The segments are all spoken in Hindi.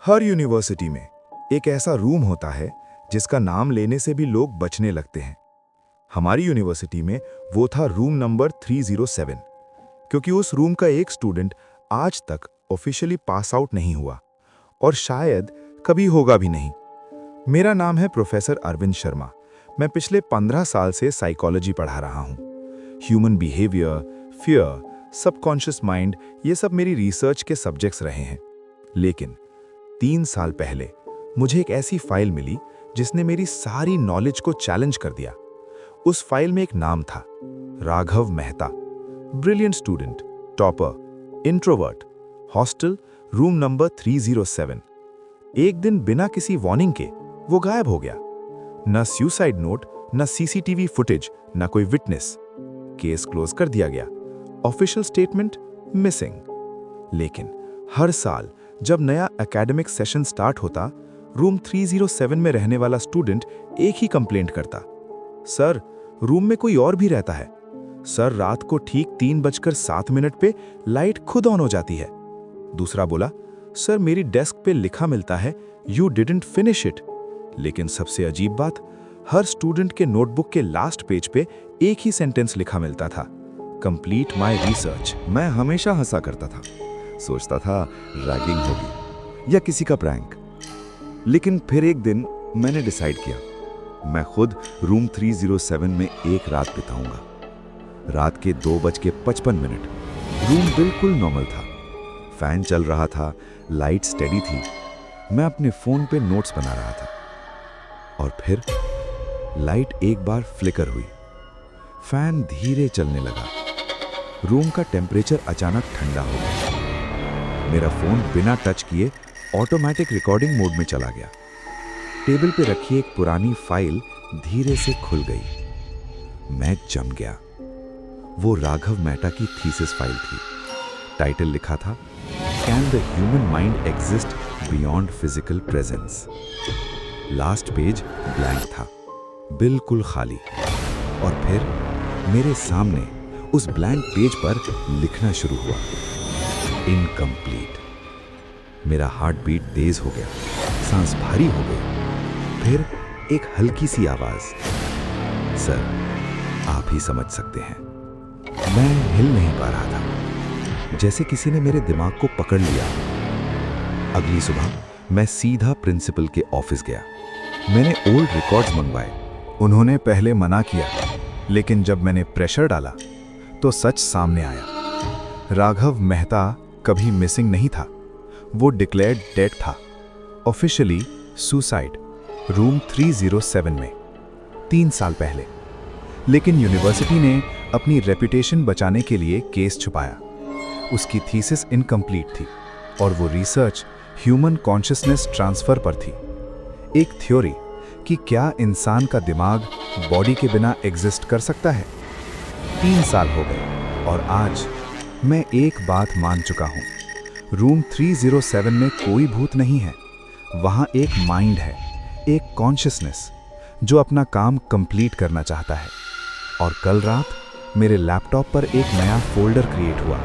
हर यूनिवर्सिटी में एक ऐसा रूम होता है जिसका नाम लेने से भी लोग बचने लगते हैं। हमारी यूनिवर्सिटी में वो था रूम नंबर 307, क्योंकि उस रूम का एक स्टूडेंट आज तक ऑफिशियली पास आउट नहीं हुआ और शायद कभी होगा भी नहीं। मेरा नाम है प्रोफेसर अरविंद शर्मा। मैं पिछले 15 साल से साइकोलॉजी पढ़ा रहा हूँ। Human behaviour, fear, subconscious mind, ये सब मेरी रिसर्च के सब्जेक्ट्स रहे हैं। लेकिन 3 साल पहले मुझे एक ऐसी फाइल मिली जिसने मेरी सारी नॉलेज को चैलेंज कर दिया। उस फाइल में एक नाम था, Raghav Mehta. Brilliant student, topper, introvert, hostel, room number 307। एक दिन बिना किसी वार्निंग के वो गायब हो गया। न सुसाइड नोट, न सीसीटीवी फुटेज, न कोई विटनेस। केस क्लोज कर दिया गया। Official statement missing. लेकिन हर साल जब नया एकेडमिक सेशन स्टार्ट होता, रूम 307 में रहने वाला स्टूडेंट एक ही कंप्लेंट करता, सर रूम में कोई और भी रहता है। सर रात को ठीक 3:07 पे लाइट खुद ऑन हो जाती है। दूसरा बोला, सर मेरी डेस्क पे लिखा मिलता है यू डिडंट फिनिश इट। लेकिन सबसे अजीब बात, हर स्टूडेंट के नोटबुक के लास्ट पेज पे एक ही सेंटेंस लिखा मिलता था, कंप्लीट माई रिसर्च। मैं हमेशा हंसा करता था, सोचता था रैगिंग होगी या किसी का प्रैंक। लेकिन फिर एक दिन मैंने डिसाइड किया, मैं खुद रूम 307 में एक रात बिताऊंगा। रात के 2:55। रूम बिल्कुल नॉर्मल था, फैन चल रहा था, लाइट स्टेडी थी। मैं अपने फोन पे नोट्स बना रहा था और फिर लाइट एक बार फ्लिकर हुई, फैन धीरे चलने लगा। रूम का टेम्परेचर अचानक ठंडा हो गया। मेरा फोन बिना टच किए ऑटोमेटिक रिकॉर्डिंग मोड में चला गया। टेबल पे रखी एक पुरानी फाइल धीरे से खुल गई। मैं जम गया। वो राघव मेहता की थीसिस फाइल थी। टाइटल लिखा था, can the human mind exist beyond physical presence. Last page blank था, बिल्कुल खाली। और फिर मेरे सामने उस ब्लैंक पेज पर लिखना शुरू हुआ, इनकम्प्लीट। मेरा हार्ट बीट तेज हो गया, सांस भारी हो गई। फिर एक हल्की सी आवाज, सर आप ही समझ सकते हैं। मैं हिल नहीं पा रहा था, जैसे किसी ने मेरे दिमाग को पकड़ लिया। अगली सुबह मैं सीधा प्रिंसिपल के ऑफिस गया। मैंने ओल्ड रिकॉर्ड्स मंगवाए। उन्होंने पहले मना किया, लेकिन जब मैंने प्रेशर डाला तो सच सामने आया। राघव मेहता कभी मिसिंग नहीं था, वो डिक्लेयर्ड डेड था, ऑफिशियली सुसाइड, रूम 307 में 3 साल पहले। लेकिन यूनिवर्सिटी ने अपनी रेपुटेशन बचाने के लिए केस छुपाया। उसकी थीसिस इनकम्प्लीट थी और वो रिसर्च ह्यूमन कॉन्शियसनेस ट्रांसफर पर थी। एक थ्योरी कि क्या इंसान का दिमाग बॉडी के बिना एग्जिस्ट कर सकता है। 3 साल हो गए और आज मैं एक बात मान चुका हूं, रूम 307 में कोई भूत नहीं है। वहां एक माइंड है, एक कॉन्शियसनेस जो अपना काम कंप्लीट करना चाहता है। और कल रात मेरे लैपटॉप पर एक नया फोल्डर क्रिएट हुआ।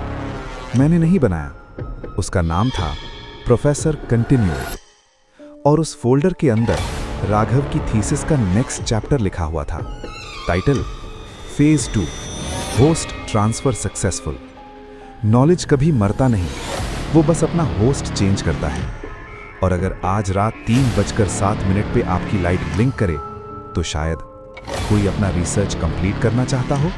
मैंने नहीं बनाया, उसका नाम था प्रोफेसर कंटिन्यूड। और उस फोल्डर के अंदर राघव की थीसिस का नेक्स्ट चैप्टर लिखा हुआ था। Title, phase 2, host transfer successful. Knowledge कभी मरता नहीं, वो बस अपना होस्ट चेंज करता है। और अगर आज रात 3:07 पे आपकी लाइट ब्लिंक करे, तो शायद कोई अपना रिसर्च कंप्लीट करना चाहता हो।